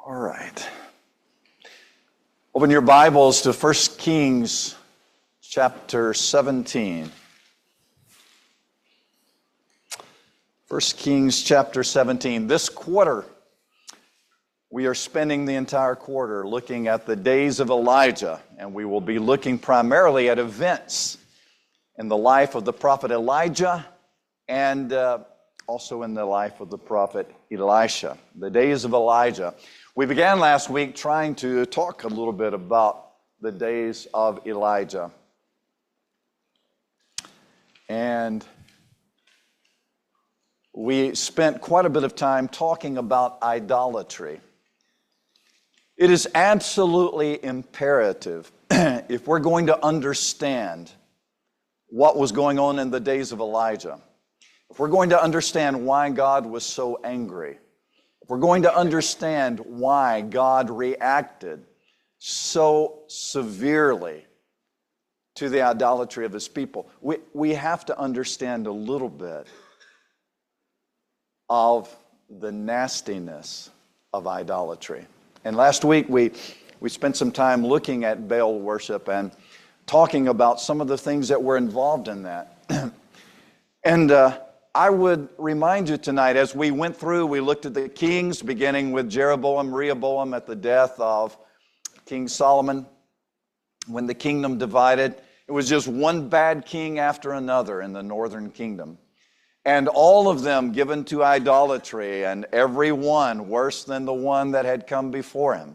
All right. Open your Bibles to 1 Kings chapter 17. 1 Kings chapter 17. This quarter, we are spending the entire quarter looking at the days of Elijah, and we will be looking primarily at events in the life of the prophet Elijah and also in the life of the prophet Elisha. The days of Elijah. We began last week trying to talk a little bit about the days of Elijah. And we spent quite a bit of time talking about idolatry. It is absolutely imperative if we're going to understand what was going on in the days of Elijah, if we're going to understand why God was so angry, if we're going to understand why God reacted so severely to the idolatry of his people, we have to understand a little bit of the nastiness of idolatry. And last week we spent some time looking at Baal worship and talking about some of the things that were involved in that. And I would remind you tonight, as we went through, we looked at the kings, beginning with Jeroboam, Rehoboam at the death of King Solomon. When the kingdom divided, it was just one bad king after another in the northern kingdom. And all of them given to idolatry, and every one worse than the one that had come before him.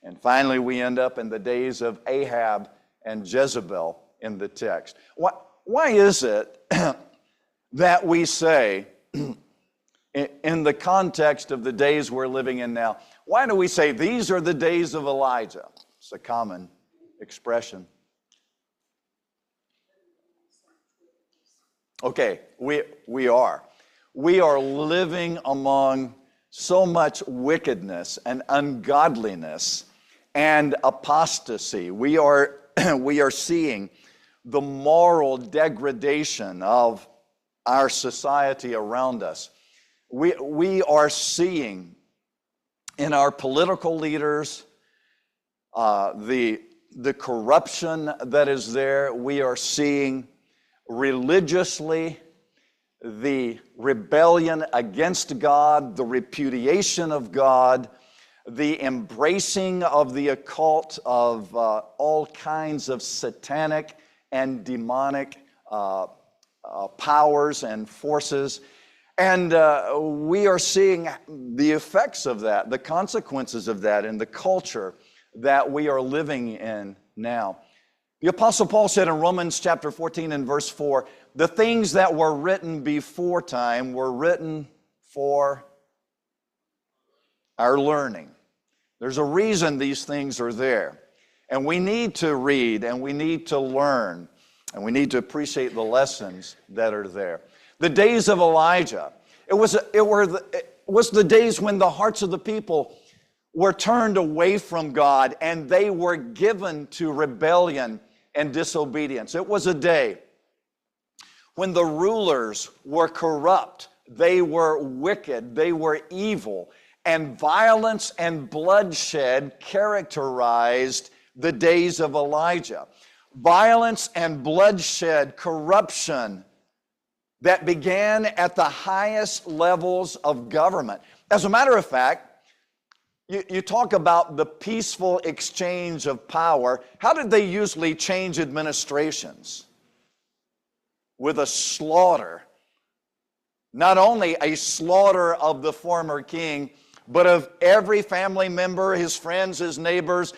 And finally, we end up in the days of Ahab and Jezebel in the text. Why is it that we say, in the context of the days we're living in now, why do we say these are the days of Elijah? It's a common expression. Okay, we are. We are living among so much wickedness and ungodliness and apostasy. We are seeing the moral degradation of our society around us. We are seeing in our political leaders the corruption that is there. We are seeing religiously the rebellion against God, the repudiation of God, the embracing of the occult, of all kinds of satanic and demonic powers and forces. And we are seeing the effects of that, the consequences of that in the culture that we are living in now. The Apostle Paul said in Romans chapter 14 and verse 4, the things that were written before time were written for our learning. There's a reason these things are there. And we need to read and we need to learn and we need to appreciate the lessons that are there. The days of Elijah, it was the days when the hearts of the people were turned away from God and they were given to rebellion and disobedience. It was a day when the rulers were corrupt, they were wicked, they were evil, and violence and bloodshed characterized the days of Elijah. Violence and bloodshed, corruption that began at the highest levels of government. As a matter of fact, you talk about the peaceful exchange of power. How did they usually change administrations? With a slaughter. Not only a slaughter of the former king, but of every family member, his friends, his neighbors,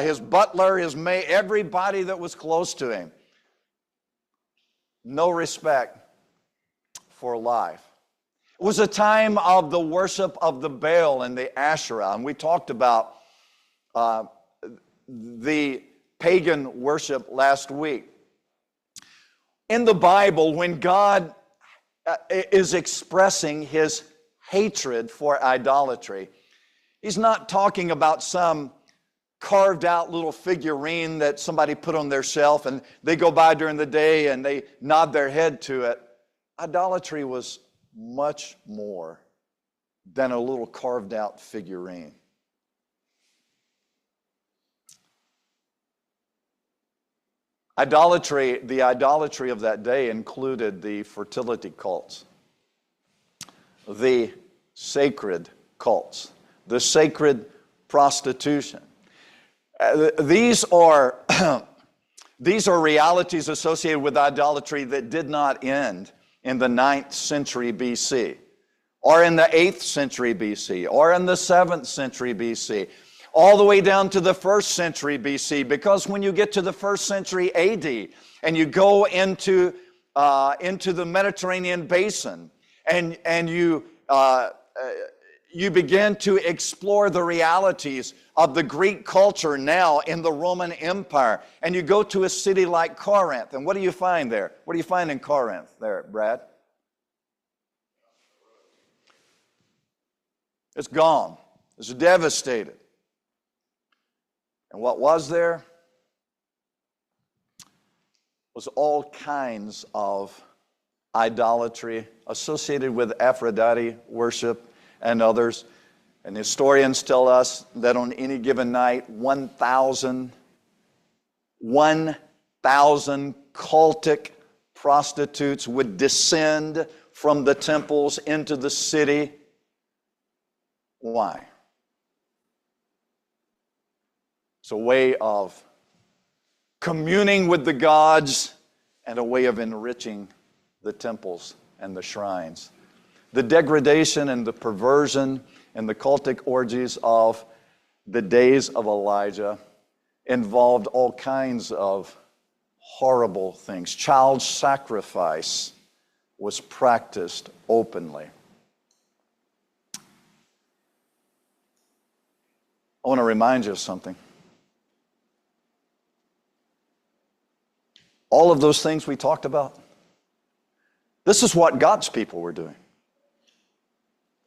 his butler, his maid, everybody that was close to him. No respect for life. It was a time of the worship of the Baal and the Asherah. And we talked about the pagan worship last week. In the Bible, when God is expressing his hatred for idolatry, he's not talking about some carved out little figurine that somebody put on their shelf and they go by during the day and they nod their head to it. Idolatry was much more than a little carved out figurine. The idolatry of that day included the fertility cults, the sacred cults, the sacred prostitution. These are realities associated with idolatry that did not end in the 9th century BC, or in the 8th century BC, or in the 7th century BC, all the way down to the 1st century BC, because when you get to the 1st century AD and you go into the Mediterranean basin and you begin to explore the realities of the Greek culture now in the Roman Empire, and you go to a city like Corinth, and what do you find there? What do you find in Corinth there, Brad? It's gone. It's devastated. And what was there was all kinds of idolatry associated with Aphrodite worship and others. And historians tell us that on any given night, 1,000 cultic prostitutes would descend from the temples into the city. Why? It's a way of communing with the gods and a way of enriching the temples and the shrines. The degradation and the perversion and the cultic orgies of the days of Elijah involved all kinds of horrible things. Child sacrifice was practiced openly. I want to remind you of something. All of those things we talked about, this is what God's people were doing.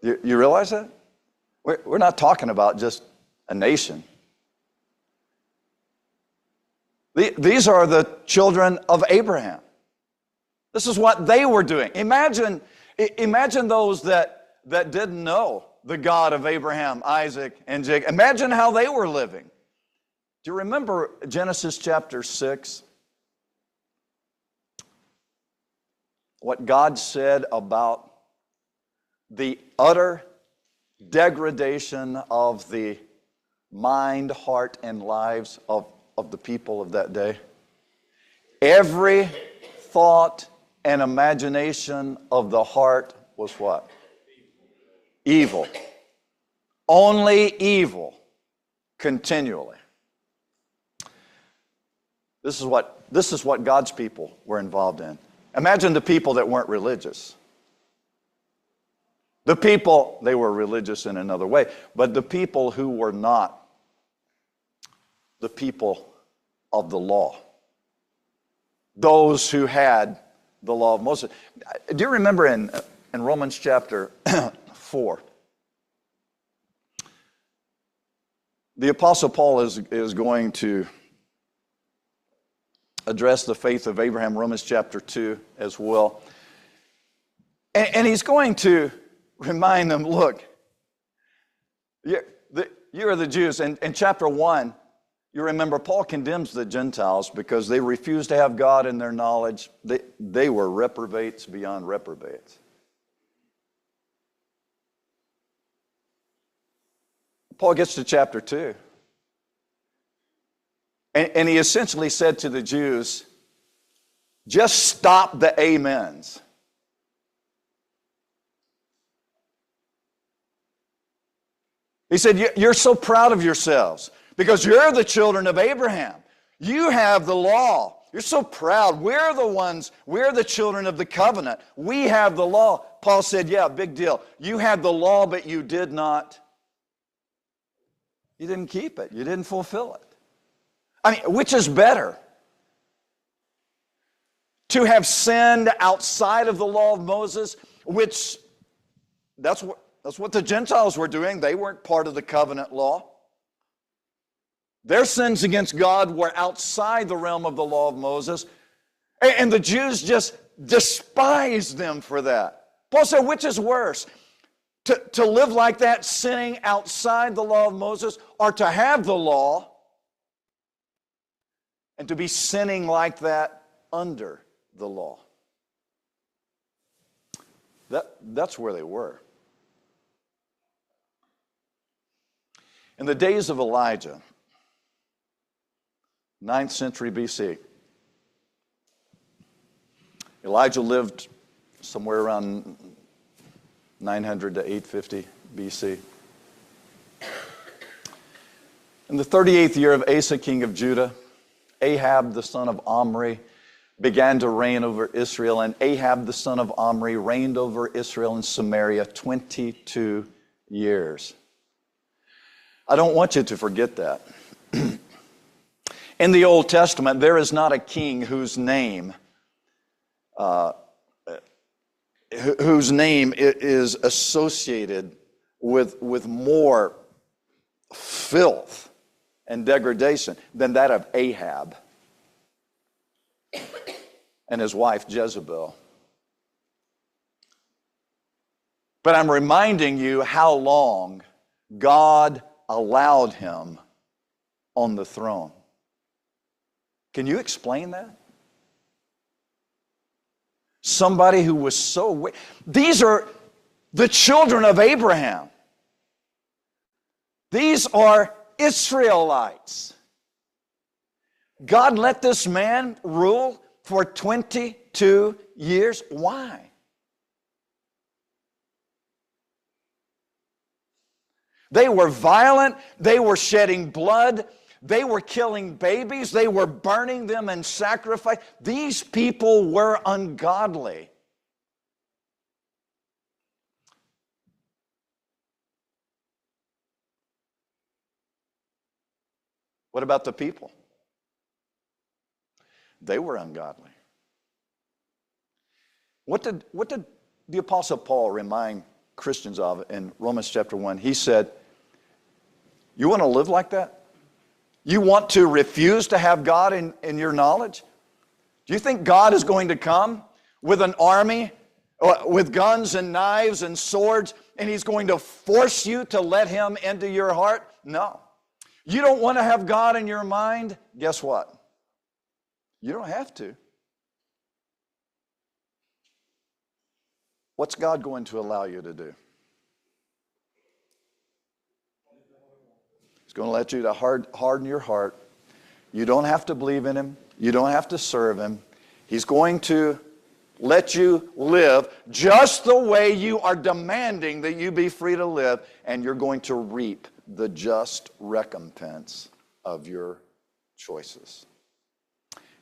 You realize that? We're not talking about just a nation. These are the children of Abraham. This is what they were doing. Imagine those that didn't know the God of Abraham, Isaac, and Jacob. Imagine how they were living. Do you remember Genesis chapter 6? What God said about the utter degradation of the mind, heart, and lives of the people of that day? Every thought and imagination of the heart was what? Evil. Only evil. Continually. This is what God's people were involved in. Imagine the people that weren't religious. The people, they were religious in another way, but the people who were not the people of the law, those who had the law of Moses. Do you remember in Romans chapter 4, the Apostle Paul is going to address the faith of Abraham, Romans chapter 2 as well. And he's going to remind them, look, you are the Jews. And in chapter 1, you remember Paul condemns the Gentiles because they refused to have God in their knowledge. They were reprobates beyond reprobates. Paul gets to chapter 2. And he essentially said to the Jews, just stop the amens. He said, you're so proud of yourselves because you're the children of Abraham. You have the law. You're so proud. We're the children of the covenant. We have the law. Paul said, yeah, big deal. You had the law, but you didn't keep it. You didn't fulfill it. I mean, which is better? To have sinned outside of the law of Moses, which that's what the Gentiles were doing. They weren't part of the covenant law. Their sins against God were outside the realm of the law of Moses. And the Jews just despised them for that. Paul said, which is worse? To live like that, sinning outside the law of Moses, or to have the law and to be sinning like that under the law. That's where they were. In the days of Elijah, 9th century BC, Elijah lived somewhere around 900 to 850 BC. In the 38th year of Asa, king of Judah, Ahab, the son of Omri, began to reign over Israel, and Ahab, the son of Omri, reigned over Israel and Samaria 22 years. I don't want you to forget that. In the Old Testament, there is not a king whose name is associated with more filth and degradation than that of Ahab and his wife Jezebel. But I'm reminding you how long God allowed him on the throne. Can you explain that? Somebody who was so wicked. These are the children of Abraham. These are Israelites. God let this man rule for 22 years. Why? They were violent. They were shedding blood. They were killing babies. They were burning them in sacrifice. These people were ungodly. What about the people? They were ungodly. What did the Apostle Paul remind Christians of in Romans chapter 1? He said, you want to live like that? You want to refuse to have God in your knowledge? Do you think God is going to come with an army, with guns and knives and swords, and He's going to force you to let Him into your heart? No. You don't want to have God in your mind? Guess what? You don't have to. What's God going to allow you to do? He's going to let you to harden your heart. You don't have to believe in Him. You don't have to serve Him. He's going to let you live just the way you are demanding that you be free to live, and you're going to reap the just recompense of your choices.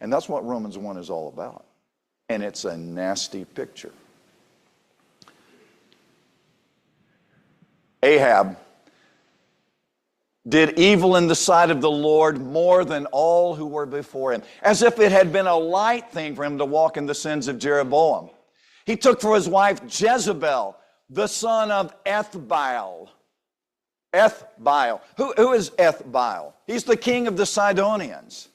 And that's what Romans 1 is all about. And it's a nasty picture. Ahab did evil in the sight of the Lord more than all who were before him, as if it had been a light thing for him to walk in the sins of Jeroboam. He took for his wife Jezebel, the son of Ethbaal. Ethbaal. Who is Ethbaal? He's the king of the Sidonians.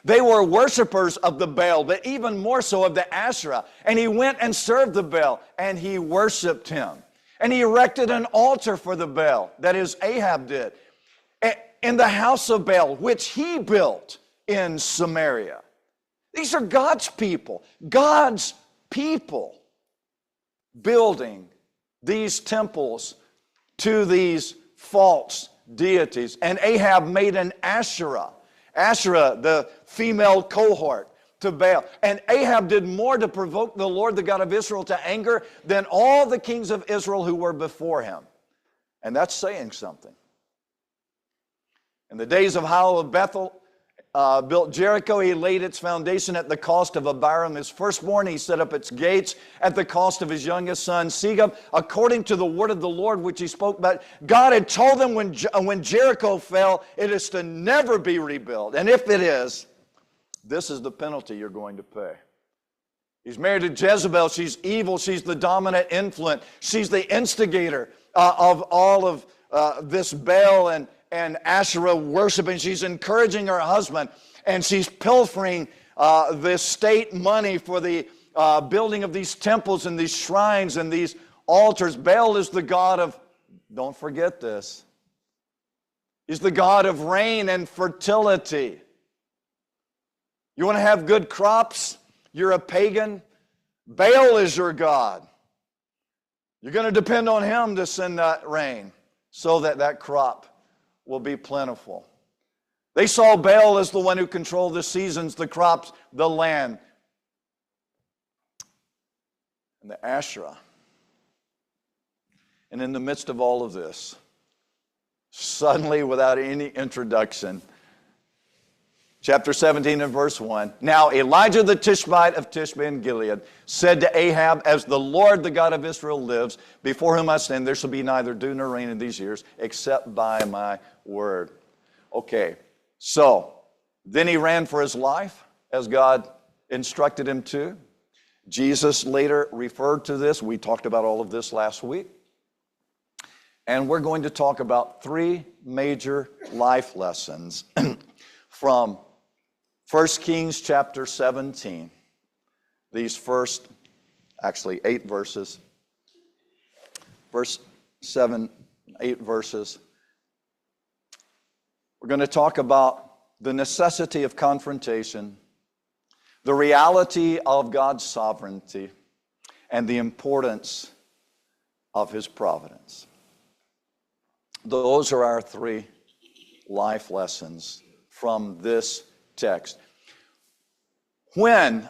They were worshipers of the Baal, but even more so of the Asherah. And he went and served the Baal, and he worshiped him. And he erected an altar for the Baal, that is, Ahab did, in the house of Baal, which he built in Samaria. These are God's people building these temples to these false deities. And Ahab made an Asherah, the female cohort, to Baal. And Ahab did more to provoke the Lord, the God of Israel, to anger than all the kings of Israel who were before him. And that's saying something. In the days of Hiel of Bethel, built Jericho. He laid its foundation at the cost of Abiram, his firstborn. He set up its gates at the cost of his youngest son, Segub, according to the word of the Lord, which he spoke. But God had told them when Jericho fell, it is to never be rebuilt. And if it is, this is the penalty you're going to pay. He's married to Jezebel. She's evil. She's the dominant influence. She's the instigator of all of this Baal and Asherah worship, and she's encouraging her husband, and she's pilfering the state money for the building of these temples and these shrines and these altars. Baal is the god of, don't forget this, he's the god of rain and fertility. You want to have good crops? You're a pagan. Baal is your god. You're going to depend on him to send that rain so that that crop will be plentiful. They saw Baal as the one who controlled the seasons, the crops, the land. And the Asherah. And in the midst of all of this, suddenly, without any introduction, chapter 17 and verse 1, now Elijah the Tishbite of Tishbe in Gilead said to Ahab, as the Lord, the God of Israel, lives, before whom I stand, there shall be neither dew nor rain in these years, except by my word. Okay, so then he ran for his life, as God instructed him to. Jesus later referred to this. We talked about all of this last week. And we're going to talk about three major life lessons from 1 Kings chapter 17. These first, actually 8 verses. Verse 7, 8 verses. We're going to talk about the necessity of confrontation, the reality of God's sovereignty, and the importance of His providence. Those are our three life lessons from this text. When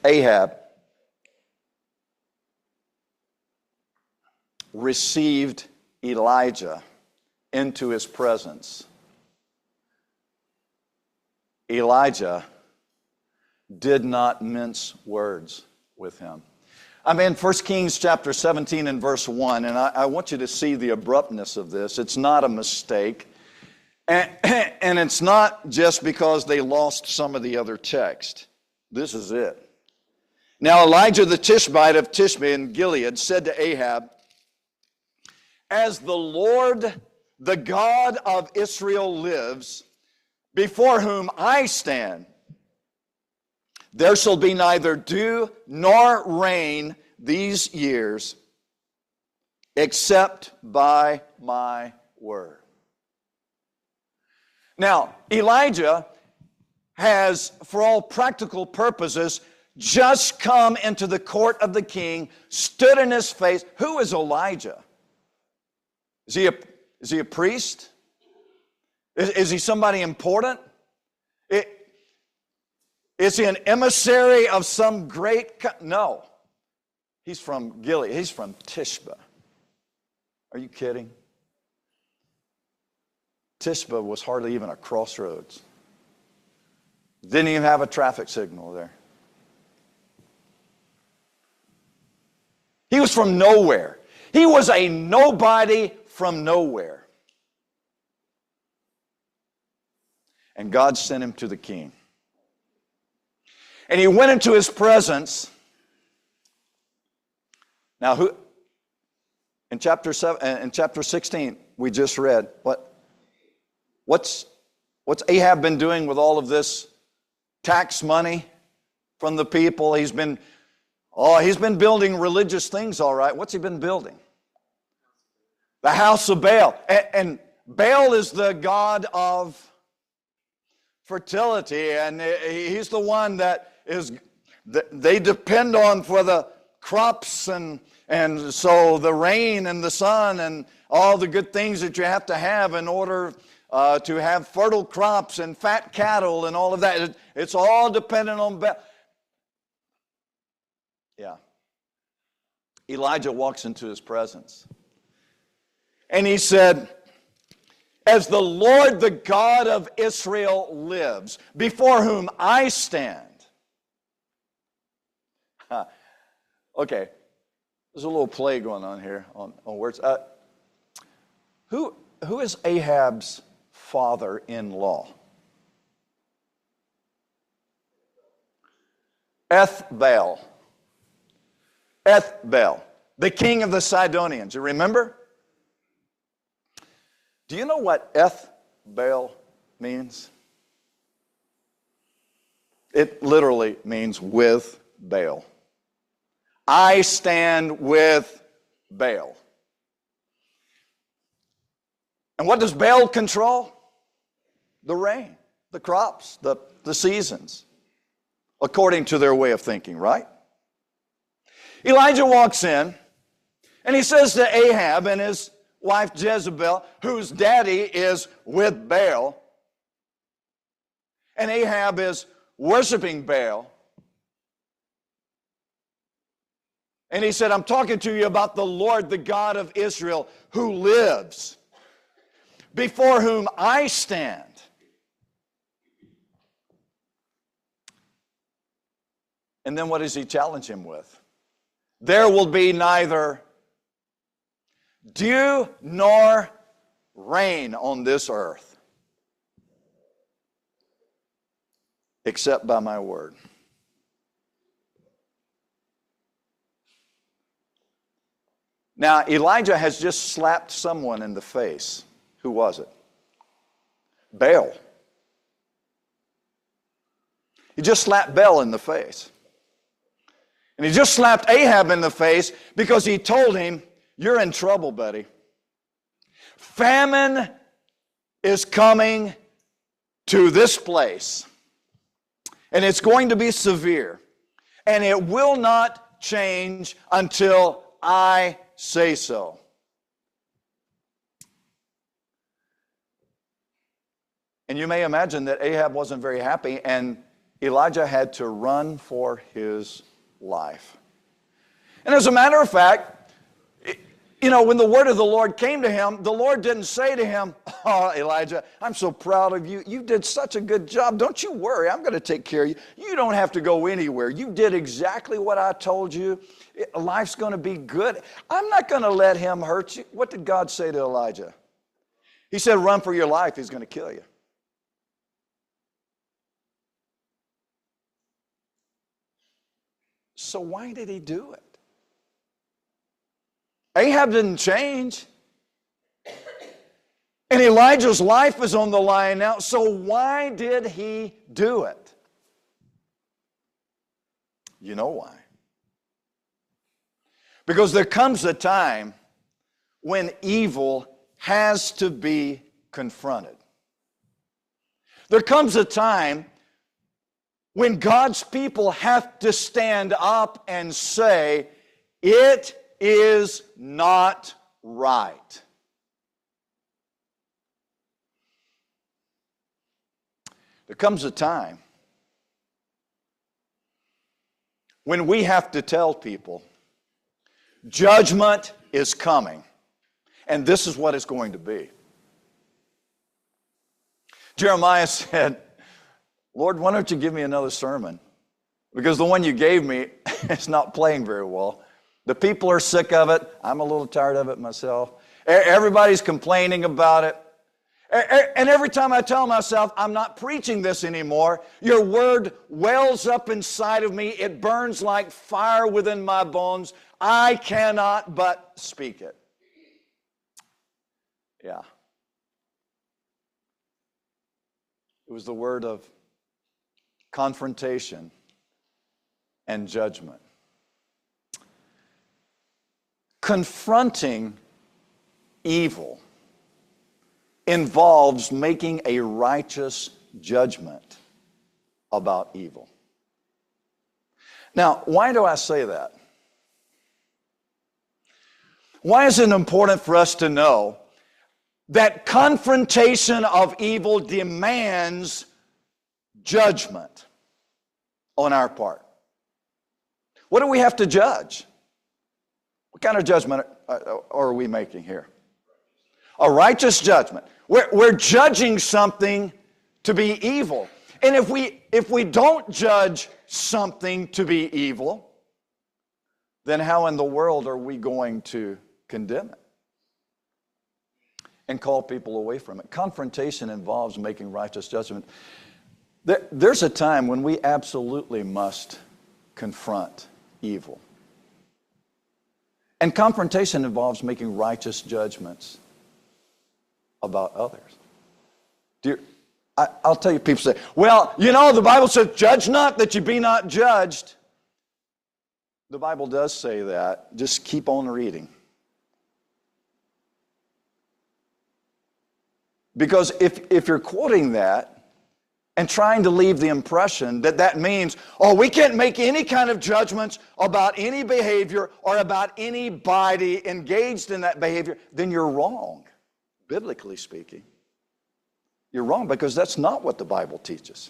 Ahab received Elijah into his presence, Elijah did not mince words with him. I'm in 1 Kings chapter 17 and verse 1, and I want you to see the abruptness of this. It's not a mistake, and it's not just because they lost some of the other text. This is it. Now Elijah the Tishbite of Tishbe in Gilead said to Ahab, as the Lord, the God of Israel lives, before whom I stand, there shall be neither dew nor rain these years, except by my word. Now, Elijah has, for all practical purposes, just come into the court of the king, stood in his face. Who is Elijah? Is he a priest? Is he somebody important? Is he an emissary of some great... No. He's from Gilead. He's from Tishbe. Are you kidding? Tishbe was hardly even a crossroads. Didn't even have a traffic signal there. He was from nowhere. He was a nobody from nowhere. And God sent him to the king. And he went into his presence. Now, in chapter 16, we just read, what's Ahab been doing with all of this tax money from the people? He's been building religious things, all right. What's he been building? The house of Baal. And Baal is the god of fertility, and he's the one that they depend on for the crops and so the rain and the sun and all the good things that you have to have in order to have fertile crops and fat cattle and all of that. It's all dependent on Baal. Yeah. Elijah walks into his presence. And he said, as the Lord, the God of Israel lives, before whom I stand. Okay, there's a little play going on here on words. Who is Ahab's father-in-law? Ethbaal, the king of the Sidonians. You remember? Do you know what Ethbaal means? It literally means with Baal. I stand with Baal. And what does Baal control? The rain, the crops, the seasons, according to their way of thinking, right? Elijah walks in, and he says to Ahab and his wife Jezebel, whose daddy is with Baal, and Ahab is worshiping Baal. And he said, I'm talking to you about the Lord, the God of Israel, who lives, before whom I stand. And then what does he challenge him with? There will be neither dew nor rain on this earth, except by my word. Now, Elijah has just slapped someone in the face. Who was it? Baal. He just slapped Baal in the face. And he just slapped Ahab in the face because he told him, you're in trouble, buddy. Famine is coming to this place. And it's going to be severe. And it will not change until I say so. And you may imagine that Ahab wasn't very happy, and Elijah had to run for his life. And as a matter of fact, you know, when the word of the Lord came to him, the Lord didn't say to him, oh, Elijah, I'm so proud of you. You did such a good job. Don't you worry. I'm going to take care of you. You don't have to go anywhere. You did exactly what I told you. Life's going to be good. I'm not going to let him hurt you. What did God say to Elijah? He said, run for your life. He's going to kill you. So why did he do it? Ahab didn't change. And Elijah's life is on the line now. So why did he do it? You know why? Because there comes a time when evil has to be confronted. There comes a time when God's people have to stand up and say, it is not right. There comes a time when we have to tell people, judgment is coming, and this is what it's going to be. Jeremiah said, Lord, why don't you give me another sermon? Because the one you gave me is not playing very well. The people are sick of it. I'm a little tired of it myself. Everybody's complaining about it. And every time I tell myself, I'm not preaching this anymore, your word wells up inside of me. It burns like fire within my bones. I cannot but speak it. Yeah. It was the word of confrontation and judgment. Confronting evil involves making a righteous judgment about evil. Now, why do I say that? Why is it important for us to know that confrontation of evil demands judgment on our part? What do we have to judge? What kind of judgment are we making here? A righteous judgment. We're judging something to be evil. And if we don't judge something to be evil, then how in the world are we going to condemn it and call people away from it? Confrontation involves making righteous judgment. There's a time when we absolutely must confront evil. And confrontation involves making righteous judgments about others. I'll tell you, people say, well, you know, the Bible says, judge not that you be not judged. The Bible does say that. Just keep on reading. Because if you're quoting that and trying to leave the impression that that means, oh, we can't make any kind of judgments about any behavior or about anybody engaged in that behavior, then you're wrong, biblically speaking. You're wrong, because that's not what the Bible teaches.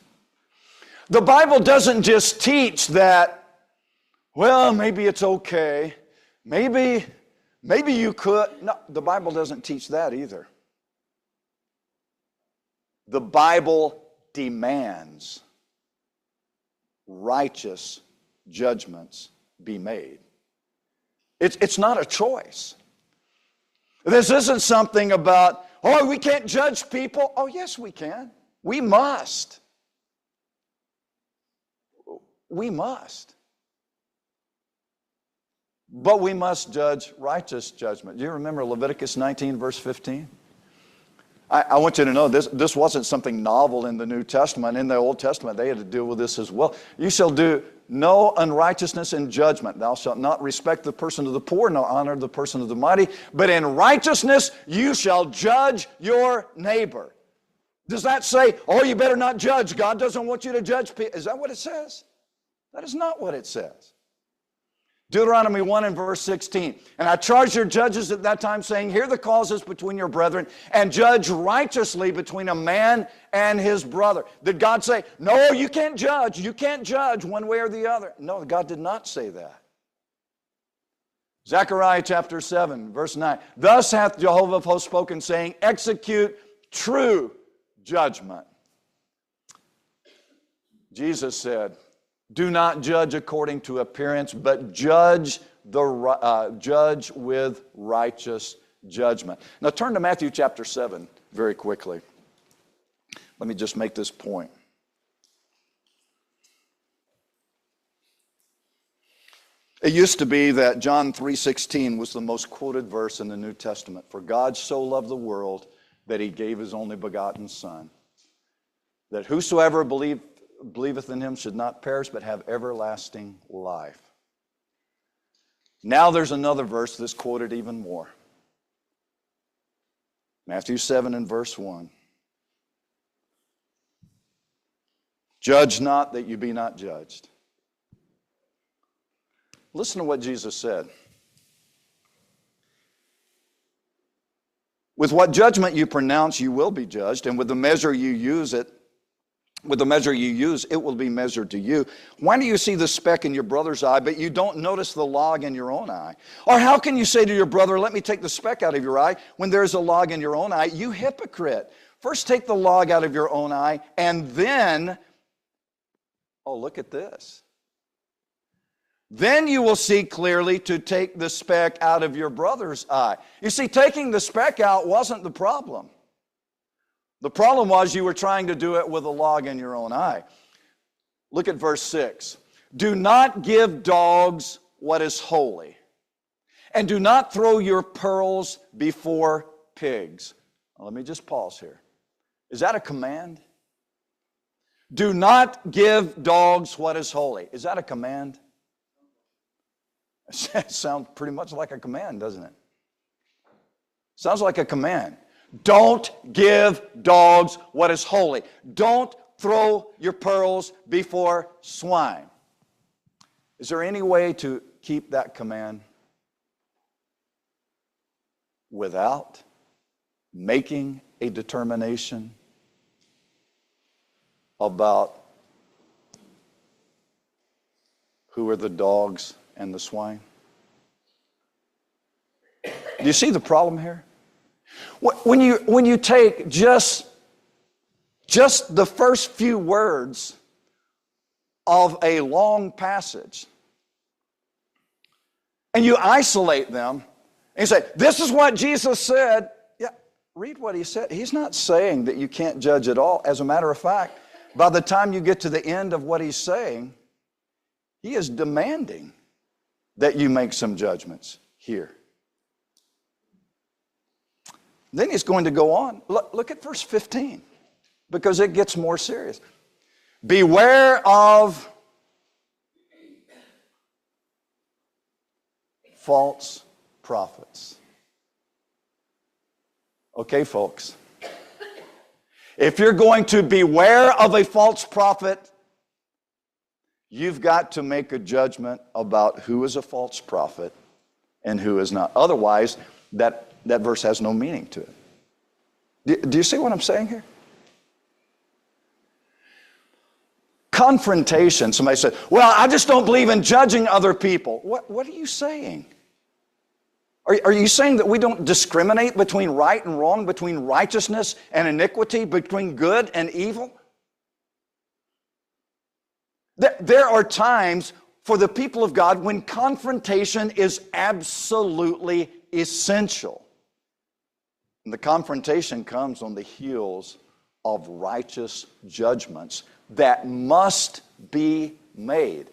The Bible doesn't just teach that, well, maybe it's okay. Maybe you could. No, the Bible doesn't teach that either. The Bible demands righteous judgments be made. It's not a choice. This isn't something about, oh, we can't judge people. Oh, yes, we can. We must. We must. But we must judge righteous judgment. Do you remember Leviticus 19, verse 15? I want you to know this wasn't something novel in the New Testament. In the Old Testament, they had to deal with this as well. You shall do no unrighteousness in judgment. Thou shalt not respect the person of the poor, nor honor the person of the mighty. But in righteousness you shall judge your neighbor. Does that say, oh, you better not judge? God doesn't want you to judge people. Is that what it says? That is not what it says. Deuteronomy 1 and verse 16. And I charged your judges at that time, saying, hear the causes between your brethren, and judge righteously between a man and his brother. Did God say, no, you can't judge. You can't judge one way or the other? No, God did not say that. Zechariah chapter 7, verse 9. Thus hath Jehovah of hosts spoken, saying, execute true judgment. Jesus said, do not judge according to appearance, but judge with righteous judgment. Now turn to Matthew chapter 7 very quickly. Let me just make this point. It used to be that John 3:16 was the most quoted verse in the New Testament. For God so loved the world that he gave his only begotten Son, that whosoever believeth in him should not perish but have everlasting life. Now there's another verse that's quoted even more. Matthew 7 and verse 1. Judge not that you be not judged. Listen to what Jesus said. With what judgment you pronounce, you will be judged, and with the measure you use, it will be measured to you. Why do you see the speck in your brother's eye, but you don't notice the log in your own eye? Or how can you say to your brother, let me take the speck out of your eye, when there's a log in your own eye? You hypocrite. First take the log out of your own eye, and then, oh, look at this. Then you will see clearly to take the speck out of your brother's eye. You see, taking the speck out wasn't the problem. The problem was you were trying to do it with a log in your own eye. Look at verse 6. Do not give dogs what is holy, and do not throw your pearls before pigs. Now, let me just pause here. Is that a command? Do not give dogs what is holy. Is that a command? It sounds pretty much like a command, doesn't it? Sounds like a command. Don't give dogs what is holy. Don't throw your pearls before swine. Is there any way to keep that command without making a determination about who are the dogs and the swine? Do you see the problem here? When you take just the first few words of a long passage and you isolate them and you say, this is what Jesus said. Yeah, read what he said. He's not saying that you can't judge at all. As a matter of fact, by the time you get to the end of what he's saying, he is demanding that you make some judgments here. Then he's going to go on. Look at verse 15, because it gets more serious. Beware of false prophets. Okay, folks. If you're going to beware of a false prophet, you've got to make a judgment about who is a false prophet and who is not. Otherwise, that verse has no meaning to it. Do you see what I'm saying here? Confrontation. Somebody said, well, I just don't believe in judging other people. What are you saying? Are you saying that we don't discriminate between right and wrong, between righteousness and iniquity, between good and evil? There are times for the people of God when confrontation is absolutely essential. And the confrontation comes on the heels of righteous judgments that must be made.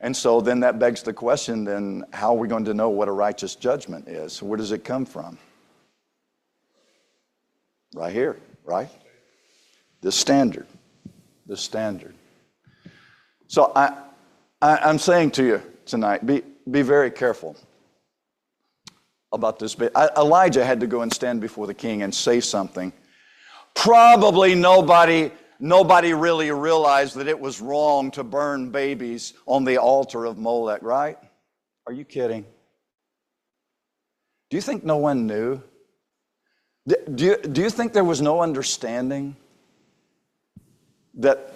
And so then that begs the question, then how are we going to know what a righteous judgment is? Where does it come from? Right here, right? The standard. The standard. So I'm saying to you tonight, be very careful about this. Elijah had to go and stand before the king and say something. Probably nobody really realized that it was wrong to burn babies on the altar of Molech, right? Are you kidding? Do you think no one knew? Do you think there was no understanding that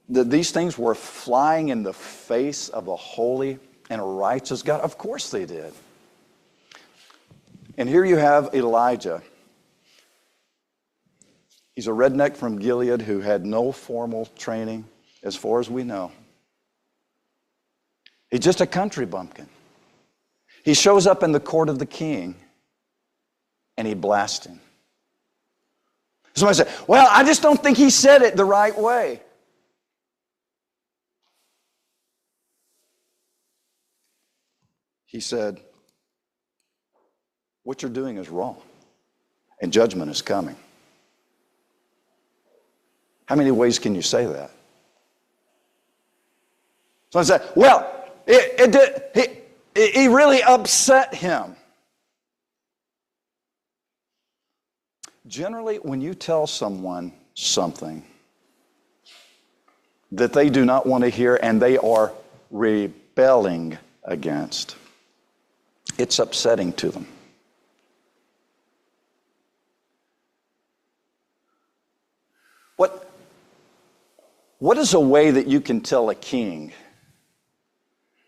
these things were flying in the face of a holy and a righteous God? Of course they did. And here you have Elijah. He's a redneck from Gilead who had no formal training, as far as we know. He's just a country bumpkin. He shows up in the court of the king, and he blasts him. Somebody said, well, I just don't think he said it the right way. He said, what you're doing is wrong, and judgment is coming. How many ways can you say that? Someone said, well, he really upset him. Generally, when you tell someone something that they do not want to hear and they are rebelling against, it's upsetting to them. What is a way that you can tell a king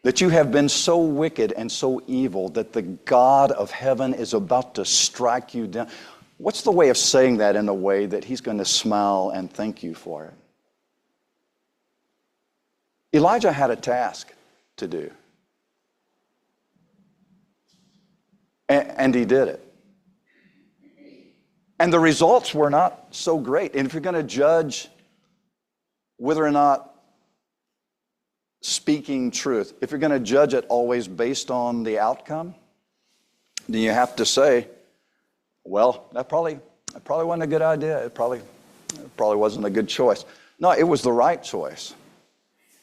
that you have been so wicked and so evil that the God of heaven is about to strike you down? What's the way of saying that in a way that he's going to smile and thank you for it? Elijah had a task to do. And he did it. And the results were not so great. And if you're going to judge whether or not speaking truth, if you're going to judge it always based on the outcome, then you have to say, well, that probably wasn't a good idea. It probably wasn't a good choice. No, it was the right choice.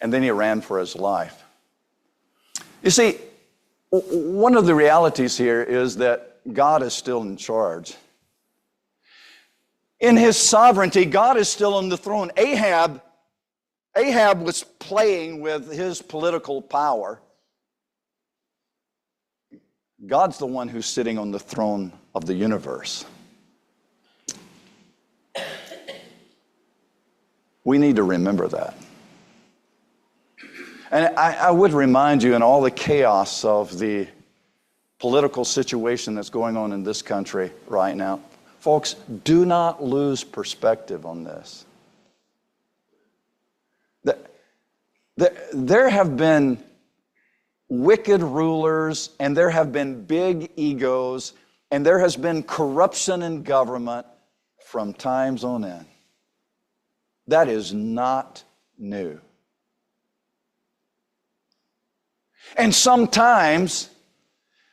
And then he ran for his life. You see, one of the realities here is that God is still in charge. In his sovereignty, God is still on the throne. Ahab was playing with his political power. God's the one who's sitting on the throne of the universe. We need to remember that. And I would remind you, in all the chaos of the political situation that's going on in this country right now, folks, do not lose perspective on this. There have been wicked rulers, and there have been big egos, and there has been corruption in government from times on end. That is not new. And sometimes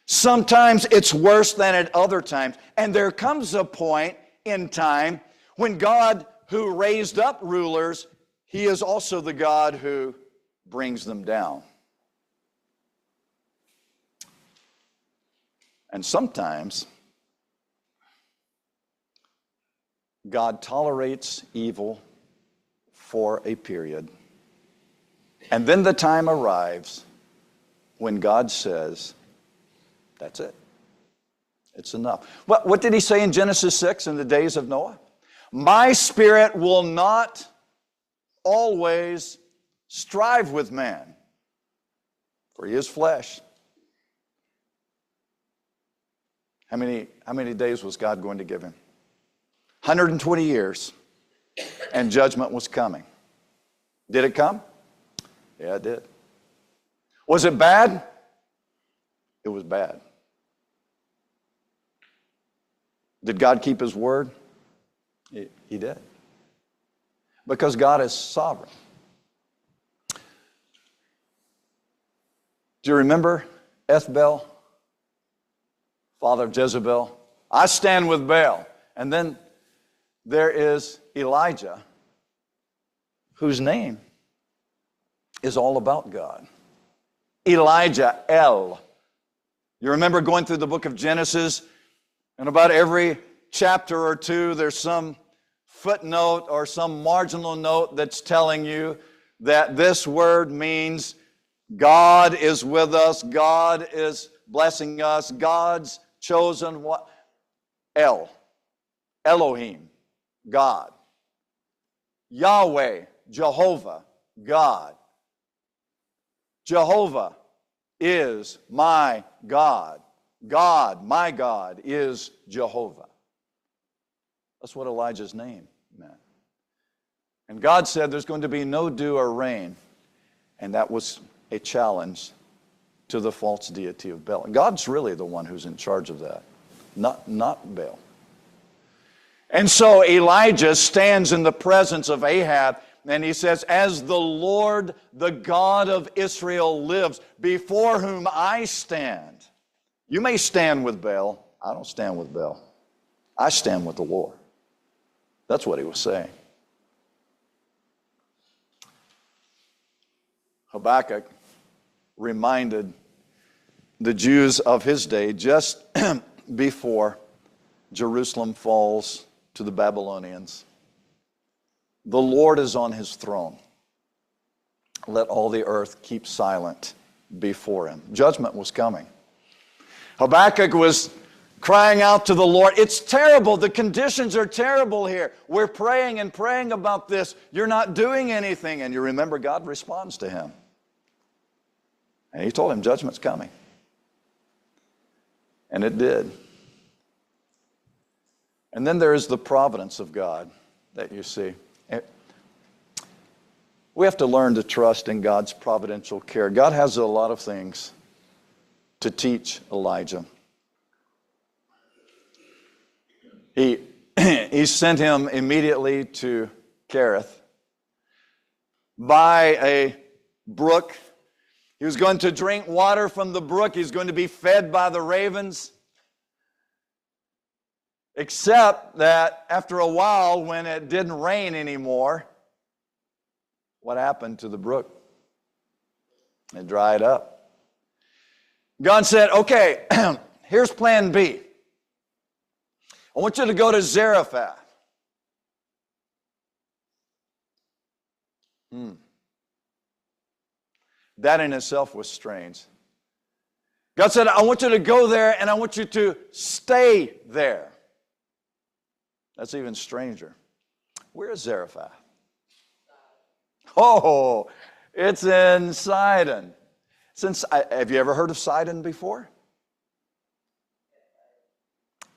it's worse than at other times. And there comes a point in time when God, who raised up rulers, he is also the God who brings them down. And sometimes God tolerates evil for a period. And then the time arrives when God says, that's it. It's enough. What did he say in Genesis 6 in the days of Noah? My spirit will not always strive with man, for he is flesh. How many days was God going to give him? 120 years, and judgment was coming. Did it come? Yeah, it did. Was it bad? It was bad. Did God keep his word? He did. Because God is sovereign. Do you remember Ethbaal, father of Jezebel? I stand with Baal. And then there is Elijah, whose name is all about God. Elijah, El. You remember going through the book of Genesis, and about every chapter or two, there's some footnote or some marginal note that's telling you that this word means God is with us, God is blessing us, God's chosen what? El. Elohim. God. Yahweh, Jehovah, God. Jehovah is my God. God, my God, is Jehovah. That's what Elijah's name meant. And God said there's going to be no dew or rain. And that was a challenge to the false deity of Baal. God's really the one who's in charge of that, not Baal. And so Elijah stands in the presence of Ahab, and he says, as the Lord, the God of Israel lives, before whom I stand. You may stand with Baal. I don't stand with Baal. I stand with the Lord. That's what he was saying. Habakkuk reminded the Jews of his day just before Jerusalem falls to the Babylonians. The Lord is on his throne. Let all the earth keep silent before him. Judgment was coming. Habakkuk was crying out to the Lord, it's terrible, the conditions are terrible here. We're praying and praying about this. You're not doing anything. And you remember God responds to him. And he told him judgment's coming. And it did. And then there is the providence of God that you see. We have to learn to trust in God's providential care. God has a lot of things to teach Elijah. He sent him immediately to Kerith by a brook. He was going to drink water from the brook. He's going to be fed by the ravens. Except that after a while, when it didn't rain anymore, what happened to the brook? It dried up. God said, okay, here's plan B. I want you to go to Zarephath. That in itself was strange. God said, I want you to go there and I want you to stay there. That's even stranger. Where is Zarephath? Oh, it's in Sidon. Have you ever heard of Sidon before?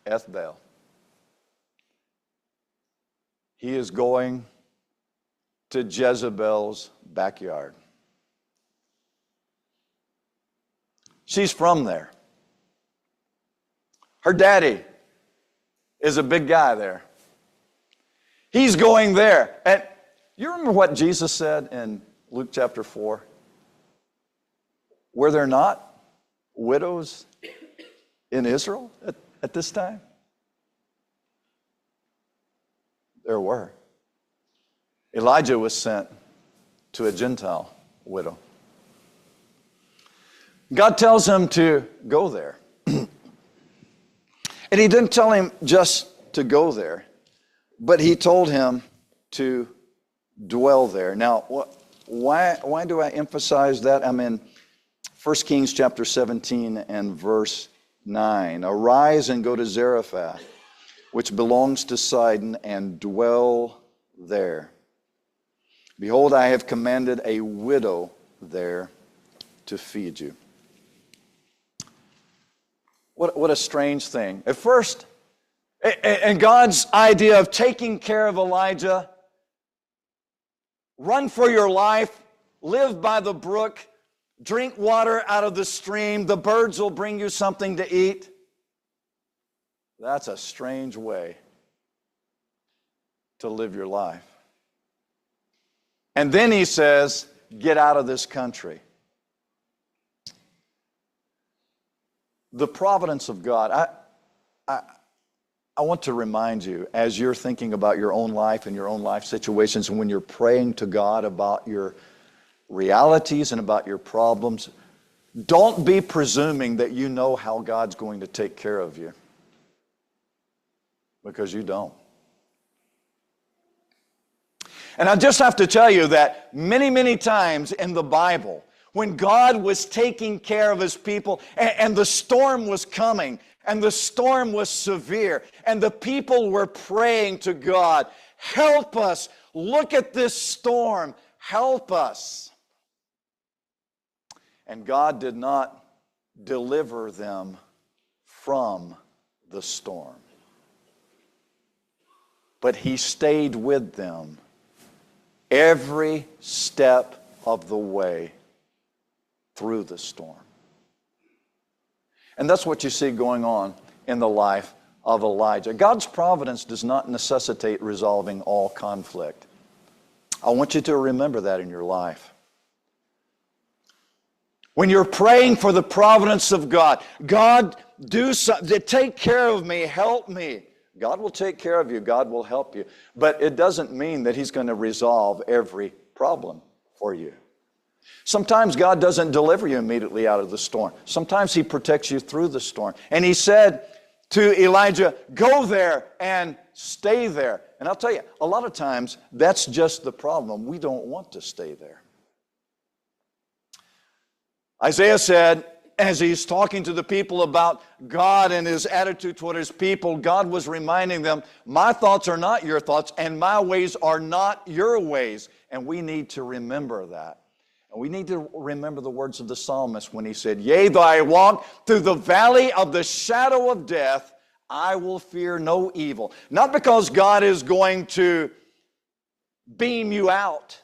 Ethbaal. He is going to Jezebel's backyard. She's from there. Her daddy is a big guy there. He's going there. And you remember what Jesus said in Luke chapter 4? Were there not widows in Israel at this time? There were. Elijah was sent to a Gentile widow. God tells him to go there. And he didn't tell him just to go there, But he told him to dwell there. Now, why do I emphasize that? I'm in 1 Kings chapter 17 and verse 9. Arise and go to Zarephath, which belongs to Sidon, and dwell there. Behold, I have commanded a widow there to feed you. What a strange thing. At first, and God's idea of taking care of Elijah, run for your life, live by the brook, drink water out of the stream, the birds will bring you something to eat. That's a strange way to live your life. And then he says, get out of this country. The providence of God. I want to remind you, as you're thinking about your own life and your own life situations, and when you're praying to God about your realities and about your problems, don't be presuming that you know how God's going to take care of you. Because you don't. And I just have to tell you that many, many times in the Bible, when God was taking care of His people and the storm was coming, and the storm was severe, and the people were praying to God, help us, look at this storm, help us. And God did not deliver them from the storm. But He stayed with them every step of the way through the storm. And that's what you see going on in the life of Elijah. God's providence does not necessitate resolving all conflict. I want you to remember that in your life. When you're praying for the providence of God, God, do something, take care of me, help me. God will take care of you, God will help you. But it doesn't mean that He's going to resolve every problem for you. Sometimes God doesn't deliver you immediately out of the storm. Sometimes He protects you through the storm. And He said to Elijah, go there and stay there. And I'll tell you, a lot of times that's just the problem. We don't want to stay there. Isaiah said, as he's talking to the people about God and His attitude toward His people, God was reminding them, my thoughts are not your thoughts, and my ways are not your ways. And we need to remember that. And we need to remember the words of the psalmist when he said, yea, though I walk through the valley of the shadow of death, I will fear no evil. Not because God is going to beam you out.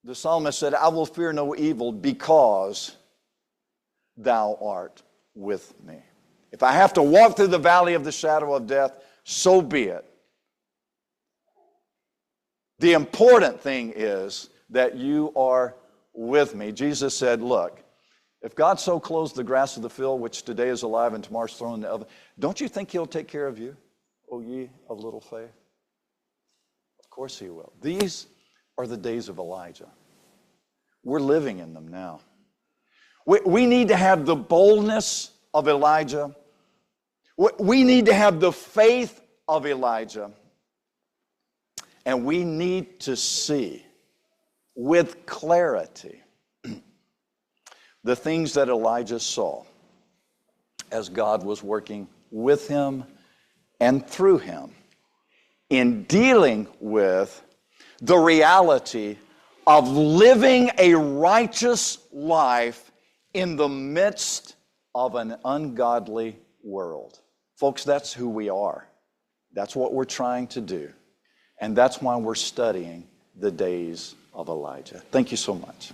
The psalmist said, I will fear no evil because thou art with me. If I have to walk through the valley of the shadow of death, so be it. The important thing is that you are with me. Jesus said, look, if God so clothes the grass of the field, which today is alive and tomorrow is thrown in the oven, don't you think He'll take care of you, O ye of little faith? Of course He will. These are the days of Elijah. We're living in them now. We need to have the boldness of Elijah. We need to have the faith of Elijah. And we need to see with clarity the things that Elijah saw as God was working with him and through him in dealing with the reality of living a righteous life in the midst of an ungodly world. Folks, that's who we are. That's what we're trying to do. And that's why we're studying the days of Elijah. Thank you so much.